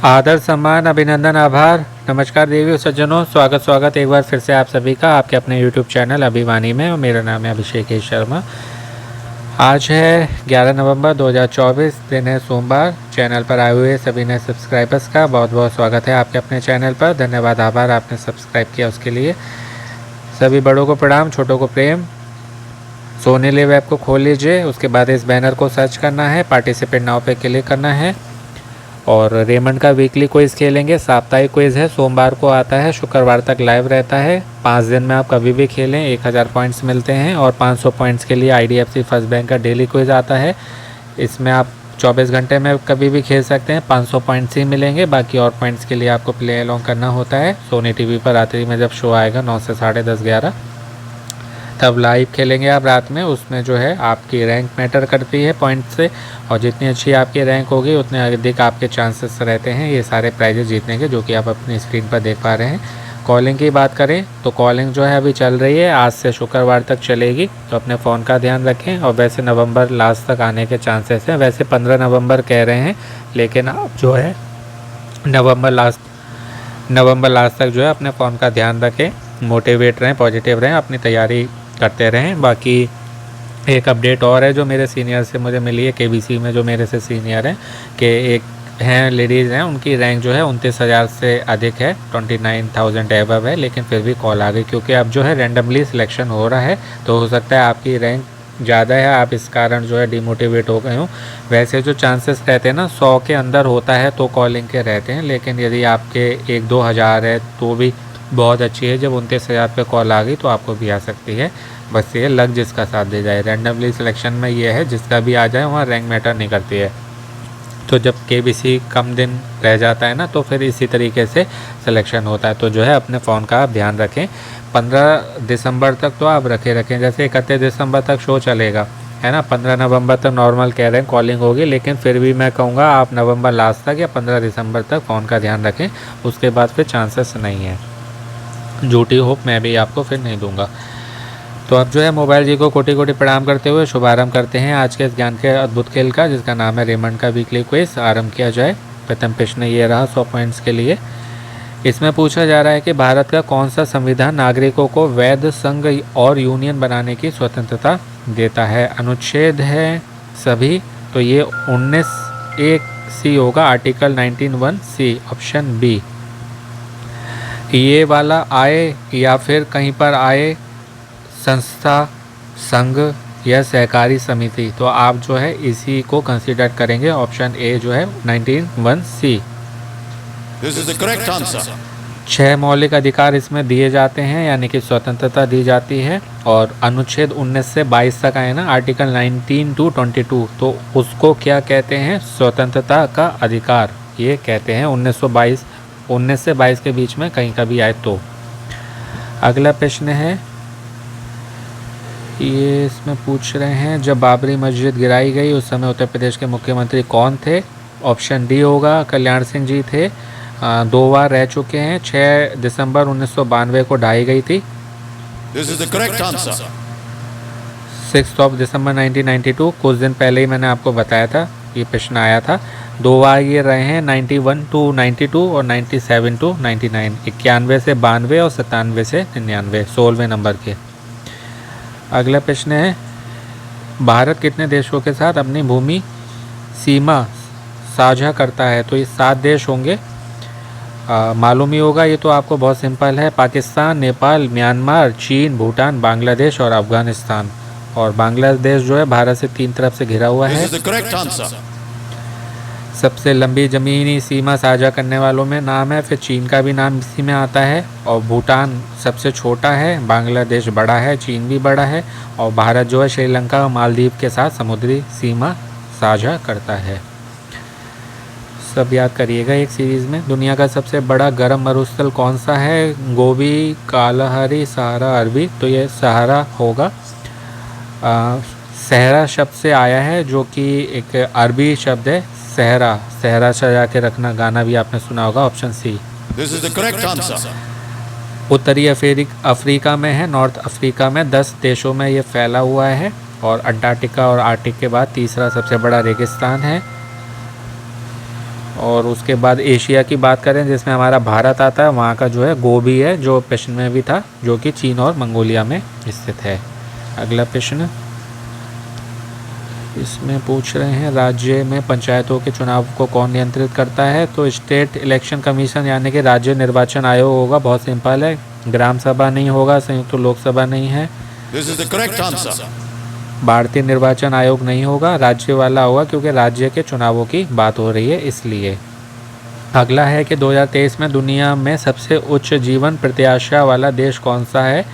आदर सम्मान अभिनंदन आभार। नमस्कार देवी और सज्जनों, स्वागत एक बार फिर से आप सभी का आपके अपने YouTube चैनल अभिवानी में। और मेरा नाम है अभिषेक शर्मा। आज है 11 नवंबर 2024, दिन है सोमवार। चैनल पर आए हुए सभी नए सब्सक्राइबर्स का बहुत बहुत स्वागत है आपके अपने चैनल पर। धन्यवाद, आभार आपने सब्सक्राइब किया उसके लिए। सभी बड़ों को प्रणाम, छोटों को प्रेम। सोने लिव ऐप को खोल लीजिए, उसके बाद इस बैनर को सर्च करना है, पार्टिसिपेट नाउ पे क्लिक करना है और रेमंड का वीकली क्विज़ खेलेंगे। साप्ताहिक क्विज़ है, सोमवार को आता है, शुक्रवार तक लाइव रहता है। 5 दिन में आप कभी भी खेलें, 1000 पॉइंट्स मिलते हैं और 500 पॉइंट्स के लिए IDFC फर्स्ट बैंक का डेली क्विज़ आता है। इसमें आप 24 घंटे में कभी भी खेल सकते हैं, 500 पॉइंट्स ही मिलेंगे। बाकी और पॉइंट्स के लिए आपको प्ले अलॉन्ग करना होता है। सोनी TV पर रात्रि में जब शो आएगा 9 से 10:30 11, तब लाइव खेलेंगे आप रात में। उसमें जो है आपकी रैंक मैटर करती है पॉइंट से, और जितनी अच्छी आपकी रैंक होगी उतने अधिक आपके चांसेस रहते हैं ये सारे प्राइजेस जीतने के, जो कि आप अपनी स्क्रीन पर देख पा रहे हैं। कॉलिंग की बात करें तो कॉलिंग जो है अभी चल रही है, आज से शुक्रवार तक चलेगी, तो अपने फ़ोन का ध्यान रखें। और वैसे नवंबर लास्ट तक आने के चांसेस हैं। वैसे 15 नवंबर कह रहे हैं, लेकिन आप जो है नवंबर लास्ट तक जो है अपने फ़ोन का ध्यान रखें, मोटिवेट रहें, पॉजिटिव रहें, अपनी तैयारी करते रहें। बाकी एक अपडेट और है जो मेरे सीनियर से मुझे मिली है, KBC में जो मेरे से सीनियर हैं, कि एक हैं लेडीज़ हैं, उनकी रैंक जो है 29,000 से अधिक है, 29,000 एबव है, लेकिन फिर भी कॉल आ गई। क्योंकि अब जो है रैंडमली सिलेक्शन हो रहा है, तो हो सकता है आपकी रैंक ज़्यादा है, आप इस कारण जो है डिमोटिवेट हो गए हो। वैसे जो चांसेस रहते हैं ना 100 के अंदर होता है तो कॉलिंग के रहते हैं, लेकिन यदि आपके 1-2 हज़ार है तो भी बहुत अच्छी है। जब 29,000 पे कॉल आ गई तो आपको भी आ सकती है। बस ये लक जिसका साथ दे जाए। रैंडमली सिलेक्शन में ये है, जिसका भी आ जाए वहाँ रैंक मैटर नहीं करती है। तो जब KBC कम दिन रह जाता है ना, तो फिर इसी तरीके से सिलेक्शन होता है। तो जो है अपने फ़ोन का आप ध्यान रखें। 15 दिसंबर तक तो आप रखें, जैसे 31 दिसंबर तक शो चलेगा, है ना। 15 नवंबर तक नॉर्मल कह रहे हैं कॉलिंग होगी, लेकिन फिर भी मैं कहूँगा आप नवंबर लास्ट तक या 15 दिसंबर तक फ़ोन का ध्यान रखें। उसके बाद फिर चांसेस नहीं है। झूठी होप मैं भी आपको फिर नहीं दूंगा। तो अब जो है मोबाइल जी को कोटि कोटि प्रणाम करते हुए शुभारंभ करते हैं आज के इस ज्ञान के अद्भुत खेल का, जिसका नाम है रेमंड का वीकली क्विज। आरंभ किया जाए। प्रथम प्रश्न ये रहा 100 पॉइंट्स के लिए। इसमें पूछा जा रहा है कि भारत का कौन सा संविधान नागरिकों को वैध संघ और यूनियन बनाने की स्वतंत्रता देता है। अनुच्छेद है सभी, तो ये 19(1)(c होगा, आर्टिकल 19(1)(c), ऑप्शन बी। ये वाला आए या फिर कहीं पर आए संस्था, संघ या सहकारी समिति, तो आप जो है इसी को कंसीडर करेंगे। ऑप्शन ए जो है 19(1)(c। This is the correct answer. 6 मौलिक अधिकार इसमें दिए जाते हैं, यानी कि स्वतंत्रता दी जाती है। और अनुच्छेद 19 से 22 तक आए ना, आर्टिकल 19 to 22, तो उसको क्या कहते हैं? स्वतंत्रता का अधिकार ये कहते हैं। 19 से 22 के बीच में कहीं का भी आए तो। अगला प्रश्न है, ये इसमें पूछ रहे हैं जब बाबरी मस्जिद गिराई गई उस समय उत्तर प्रदेश के मुख्यमंत्री कौन थे। ऑप्शन डी होगा, कल्याण सिंह जी थे। 2 बार रह चुके हैं। 6 दिसंबर 1992 को ढाई गई थी। This is the correct answer. 6 दिसंबर 1992, कुछ दिन पहले ही मैंने आपको बताया था, ये प्रश्न आया था। 2 बार ये रहे हैं, 91 to 92 और 97 to 99। 91 से 92 और 97 से 99, 16वें नंबर के। अगला प्रश्न है, भारत कितने देशों के साथ अपनी भूमि सीमा साझा करता है। तो ये 7 देश होंगे, मालूम ही होगा। ये तो आपको बहुत सिंपल है, पाकिस्तान, नेपाल, म्यांमार, चीन, भूटान, बांग्लादेश और अफगानिस्तान। और बांग्लादेश जो है भारत से 3 तरफ से घिरा हुआ है। This is the correct answer. सबसे लंबी ज़मीनी सीमा साझा करने वालों में नाम है, फिर चीन का भी नाम इसी में आता है। और भूटान सबसे छोटा है, बांग्लादेश बड़ा है, चीन भी बड़ा है, और भारत जो है श्रीलंका और मालदीव के साथ समुद्री सीमा साझा करता है। सब याद करिएगा एक सीरीज़ में। दुनिया का सबसे बड़ा गर्म मरुस्थल कौन सा है। गोबी, कालाहारी, सहारा, अरबी, तो ये सहारा होगा। सहरा शब्द से आया है, जो कि एक अरबी शब्द है। सहरा, सहरा सजा के रखना, गाना भी आपने सुना होगा। Option C. This is the correct answer. उत्तरी अफ्रीका में है, नॉर्थ अफ्रीका में 10 देशों में ये फैला हुआ है। और अंटार्कटिका और आर्कटिक के बाद तीसरा सबसे बड़ा रेगिस्तान है। और उसके बाद एशिया की बात करें जिसमें हमारा भारत आता है, वहाँ का जो है गोबी है जो प्रश्न में भी था, जो कि चीन और मंगोलिया में स्थित है। अगला प्रश्न इसमें पूछ रहे हैं, राज्य में पंचायतों के चुनाव को कौन नियंत्रित करता है? तो स्टेट इलेक्शन कमीशन यानी कि राज्य निर्वाचन आयोग होगा। बहुत सिंपल है। ग्राम सभा नहीं होगा, संयुक्त लोकसभा नहीं है। This is the correct answer. भारतीय निर्वाचन आयोग नहीं होगा, राज्य वाला होगा, क्योंकि राज्य के चुनावों की बात हो रही है इसलिए। अगला है कि 2023 में दुनिया में सबसे उच्च जीवन प्रत्याशा वाला देश कौन सा है?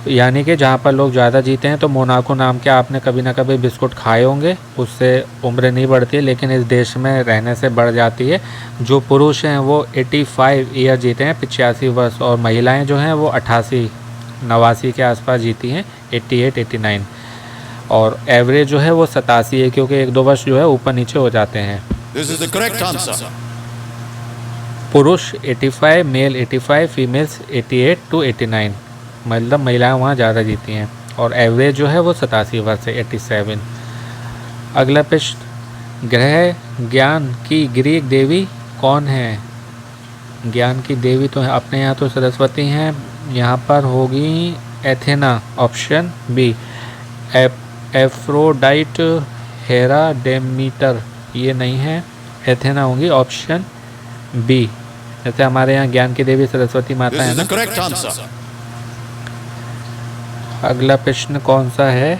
यानी कि जहाँ पर लोग ज़्यादा जीते हैं। तो मोनाको नाम के आपने कभी ना कभी बिस्कुट खाए होंगे, उससे उम्र नहीं बढ़ती है, लेकिन इस देश में रहने से बढ़ जाती है। जो पुरुष हैं वो 85 ईयर जीते हैं, 85 वर्ष, और महिलाएं जो हैं वो 88 89 के आसपास जीती हैं, 88 89, और एवरेज जो है वो 87 है, क्योंकि 1-2 वर्ष जो है ऊपर नीचे हो जाते हैं। This is the correct answer. पुरुष 85, मेल 85, फीमेल्स 88 to 89, मतलब महिलाएं वहाँ ज़्यादा जीती हैं, और एवरेज जो है वो 87 वर्ष है, 87। अगला प्रश्न, ग्रह ज्ञान की ग्रीक देवी कौन है? ज्ञान की देवी तो अपने यहाँ तो सरस्वती हैं, यहाँ पर होगी Athena, option B. Aphrodite, Hera, Demeter, ये नहीं है, एथेना होंगी, ऑप्शन बी। जैसे हमारे यहाँ ज्ञान की देवी सरस्वती माता This है is ना। the correct answer. अगला प्रश्न कौन सा है?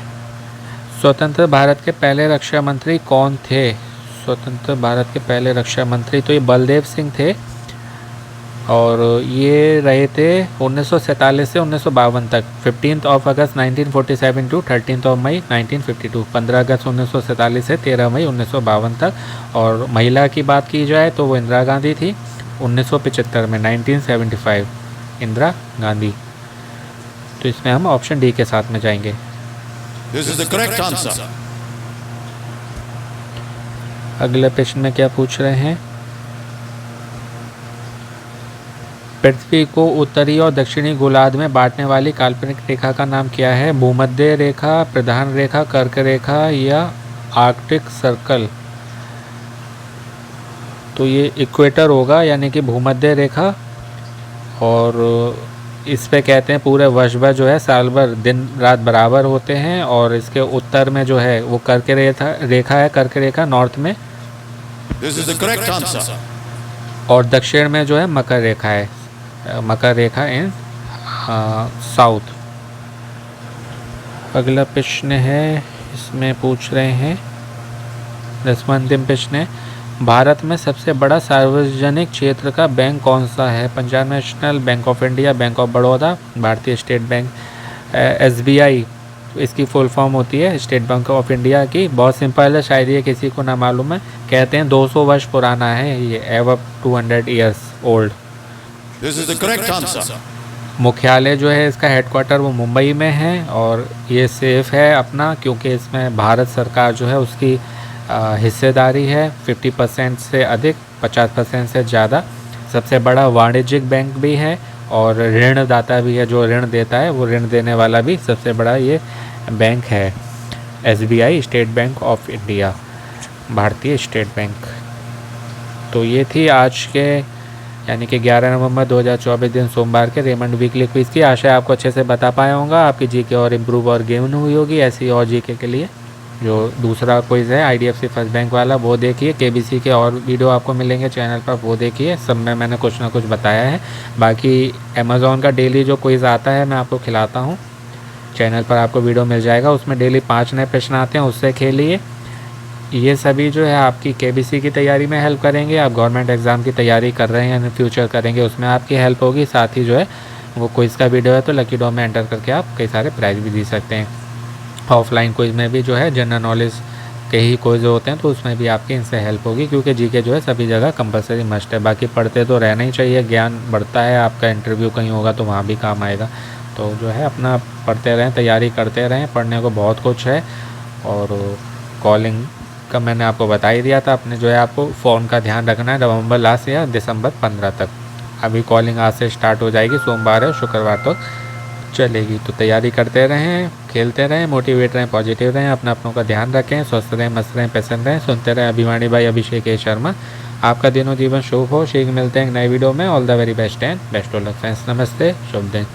स्वतंत्र भारत के पहले रक्षा मंत्री कौन थे? स्वतंत्र भारत के पहले रक्षा मंत्री तो ये बलदेव सिंह थे, और ये रहे थे 1947 से 1952 तक, 15 अगस्त 1947 टू 13 मई 1952, 15 अगस्त 1947 से 13 मई 1952 तक। और महिला की बात की जाए तो वो इंदिरा गांधी थी, 1975 में, 1975 इंदिरा गांधी। तो इसमें हम ऑप्शन डी के साथ में जाएंगे। This is the correct answer. अगले प्रश्न में क्या पूछ रहे हैं? पृथ्वी को उत्तरी और दक्षिणी गोलार्ध में बांटने वाली काल्पनिक रेखा का नाम क्या है? भूमध्य रेखा, प्रधान रेखा, कर्क रेखा या आर्कटिक सर्कल? तो ये इक्वेटर होगा, यानी कि भूमध्य रेखा, और इस पे कहते हैं पूरे वर्ष भर जो है, साल भर दिन रात बराबर होते हैं, और इसके उत्तर में जो है वो कर्क रेखा है, कर्क रेखा नॉर्थ में, This is the correct answer. और दक्षिण में जो है मकर रेखा है, मकर रेखा इन साउथ। अगला प्रश्न है, इसमें पूछ रहे हैं, 10वां अंतिम प्रश्न है, भारत में सबसे बड़ा सार्वजनिक क्षेत्र का बैंक कौन सा है? Punjab national bank of India, bank of Baroda, भारतीय स्टेट बैंक, SBI इसकी फुल फॉर्म होती है, स्टेट बैंक ऑफ इंडिया की। बहुत सिंपल है, शायद ये किसी को ना मालूम है। कहते हैं 200 वर्ष पुराना है ये, एव 200 years old. This is the correct answer. मुख्यालय जो है इसका हेडक्वार्टर वो मुंबई में है, और ये सेफ है अपना, क्योंकि इसमें भारत सरकार जो है उसकी हिस्सेदारी है 50% से अधिक, 50% से ज़्यादा। सबसे बड़ा वाणिज्यिक बैंक भी है, और ऋणदाता भी है, जो ऋण देता है वो ऋण देने वाला भी सबसे बड़ा ये बैंक है, SBI, state bank of India, भारतीय स्टेट बैंक। तो ये थी आज के, यानी कि 11 नवंबर 2024 दिन सोमवार के रेमंड वीकली क्विज की। आशा है आपको अच्छे से बता पाया होगा, आपकी जीके और इम्प्रूव और गेन हुई होगी। ऐसी और जीके के लिए जो दूसरा क्विज़ है IDFC फर्स्ट बैंक वाला, वो देखिए। KBC के और वीडियो आपको मिलेंगे चैनल पर, वो देखिए। सब में मैंने कुछ ना कुछ बताया है। बाकी अमेज़ॉन का डेली जो क्विज़ आता है मैं आपको खिलाता हूँ, चैनल पर आपको वीडियो मिल जाएगा। उसमें डेली 5 नए प्रश्न आते हैं, उससे खेलिए। ये सभी जो है आपकी KBC की तैयारी में हेल्प करेंगे। आप गवर्नमेंट एग्ज़ाम की तैयारी कर रहे हैं, इन फ्यूचर करेंगे, उसमें आपकी हेल्प होगी। साथ ही जो है वो क्विज़ का वीडियो है, तो लकी ड्रॉ में एंटर करके आप कई सारे प्राइज़ भी जीत सकते हैं। ऑफलाइन क्विज़ में भी जो है जनरल नॉलेज के ही क्विज़ होते हैं, तो उसमें भी आपकी इनसे हेल्प होगी, क्योंकि जीके जो है सभी जगह कंपलसरी मस्ट है। बाकी पढ़ते तो रहना ही चाहिए, ज्ञान बढ़ता है। आपका इंटरव्यू कहीं होगा तो वहाँ भी काम आएगा। तो जो है अपना पढ़ते रहें, तैयारी करते रहें। पढ़ने को बहुत कुछ है। और कॉलिंग का मैंने आपको बता ही दिया था, अपने जो है आपको फ़ोन का ध्यान रखना है नवंबर लास्ट या दिसंबर 15 तक। अभी कॉलिंग आज से स्टार्ट हो जाएगी, सोमवार है, शुक्रवार तक चलेगी। तो तैयारी करते रहें, खेलते रहें, मोटिवेट रहें, पॉजिटिव रहें, अपना अपनों का ध्यान रखें, स्वस्थ रहें, मस्त रहें, पसंद रहें। सुनते रहें अभिमानी भाई अभिषेक शर्मा। आपका दिनों जीवन शुभ हो। शीघ्र मिलते हैं एक नई वीडियो में। All the very best and best of luck friends. नमस्ते, शुभ दिन।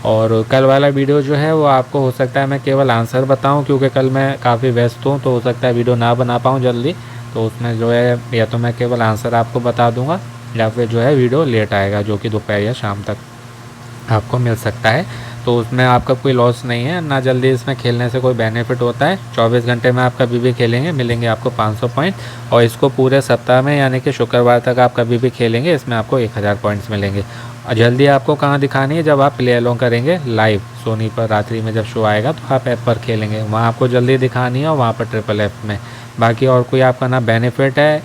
और कल वाला वीडियो जो है वो आपको हो सकता है मैं केवल आंसर बताऊं, क्योंकि कल मैं काफ़ी व्यस्त हूँ, तो हो सकता है वीडियो ना बना पाऊँ जल्दी। तो उसमें जो है या तो मैं केवल आंसर आपको बता दूंगा, या फिर जो है वीडियो लेट आएगा, जो कि दोपहर या शाम तक आपको मिल सकता है। तो उसमें आपका कोई लॉस नहीं है ना, जल्दी इसमें खेलने से कोई बेनिफिट होता है। 24 घंटे में आप कभी भी खेलेंगे मिलेंगे आपको 500 पॉइंट, और इसको पूरे सप्ताह में यानी कि शुक्रवार तक आप कभी भी खेलेंगे इसमें आपको 1000 पॉइंट्स मिलेंगे। और जल्दी आपको कहाँ दिखानी है, जब आप प्ले अलोंग करेंगे लाइव सोनी पर रात्रि में जब शो आएगा तो आप ऐप पर खेलेंगे, वहाँ आपको जल्दी दिखानी है, और वहाँ पर ट्रिपल एफ में। बाकी और कोई आपका ना बेनिफिट है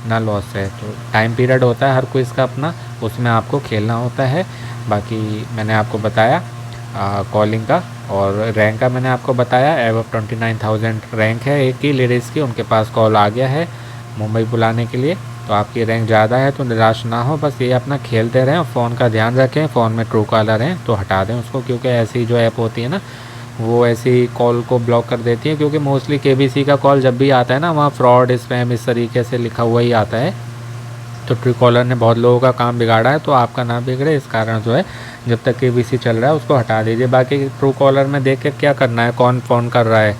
ना लॉस है। तो टाइम पीरियड होता है हर कोई इसका अपना, उसमें आपको खेलना होता है। बाकी मैंने आपको बताया कॉलिंग का, और रैंक का मैंने आपको बताया। एव 29,000 रैंक है एक की लेडीज़ की, उनके पास कॉल आ गया है मुंबई बुलाने के लिए। तो आपकी रैंक ज़्यादा है तो निराश ना हो, बस ये अपना खेलते रहें और फ़ोन का ध्यान रखें। फ़ोन में ट्रू कॉलर है तो हटा दें उसको, क्योंकि ऐसी जो ऐप होती है ना वो ऐसी कॉल को ब्लॉक कर देती है। क्योंकि मोस्टली केबीसी का कॉल जब भी आता है ना, वहाँ फ्रॉड स्पैम इस तरीके से लिखा हुआ ही आता है। तो ट्रू कॉलर ने बहुत लोगों का काम बिगाड़ा है, तो आपका ना बिगड़े इस कारण जो है जब तक केबीसी चल रहा है उसको हटा दीजिए। बाकी ट्रू कॉलर में देख के क्या करना है, कौन फ़ोन कर रहा है,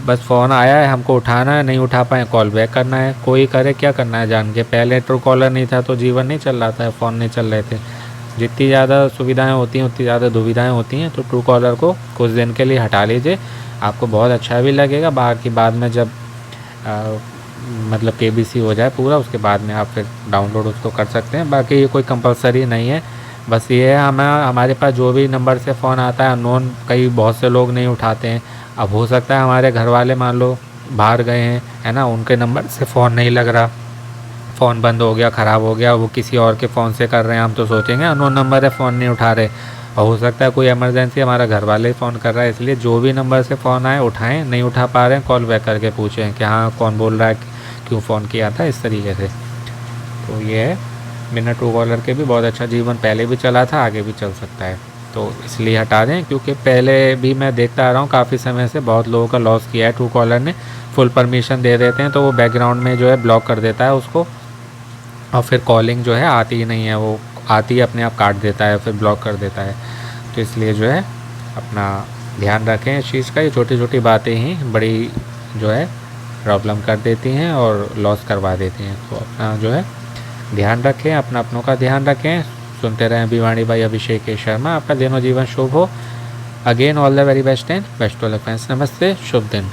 बस फ़ोन आया है हमको उठाना है, नहीं उठा पाए कॉल बैक करना है। कोई करे क्या करना है जान के। पहले ट्रू कॉलर नहीं था तो जीवन नहीं चल रहा था, फ़ोन नहीं चल रहे थे। जितनी ज़्यादा सुविधाएं होती हैं उतनी ज़्यादा दुविधाएं होती हैं। तो ट्रू कॉलर को कुछ दिन के लिए हटा लीजिए, आपको बहुत अच्छा भी लगेगा। बाकी बाद में जब मतलब केबीसी हो जाए पूरा, उसके बाद में आप फिर डाउनलोड उसको कर सकते हैं। बाकी ये कोई कंपलसरी नहीं है, बस ये है हमारे पास जो भी नंबर से फ़ोन आता है अननोन, कई बहुत से लोग नहीं उठाते हैं। अब हो सकता है हमारे घर वाले मान लो बाहर गए हैं, है ना, उनके नंबर से फ़ोन नहीं लग रहा, फ़ोन बंद हो गया, ख़राब हो गया, वो किसी और के फ़ोन से कर रहे हैं, हम तो सोचेंगे अननोन नंबर है फ़ोन नहीं उठा रहे। और हो सकता है कोई इमरजेंसी हमारा घर वाले ही फ़ोन कर रहा है। इसलिए जो भी नंबर से फ़ोन आए उठाएं, नहीं उठा पा रहे हैं कॉल बैक करके पूछें कि हाँ कौन बोल रहा है, क्यों फ़ोन किया था, इस तरीके से। तो ये है, बिना ट्रू कॉलर के भी बहुत अच्छा जीवन पहले भी चला था, आगे भी चल सकता है। तो इसलिए हटा दें, क्योंकि पहले भी मैं देखता आ रहा हूँ काफ़ी समय से बहुत लोगों का लॉस किया है ट्रू कॉलर ने। फुल परमिशन दे देते हैं तो वो बैकग्राउंड में जो है ब्लॉक कर देता है उसको, और फिर कॉलिंग जो है आती ही नहीं है, वो आती है अपने आप काट देता है, फिर ब्लॉक कर देता है। तो इसलिए जो है अपना ध्यान रखें इस चीज़ का। ये छोटी छोटी बातें ही बड़ी जो है प्रॉब्लम कर देती हैं और लॉस करवा देती हैं। तो अपना जो है ध्यान रखें, अपनों का ध्यान रखें। सुनते रहें भिवानी भाई अभिषेक शर्मा। आपका दिनों जीवन शुभ हो। Again all the very best and best of luck friends. नमस्ते, शुभ दिन।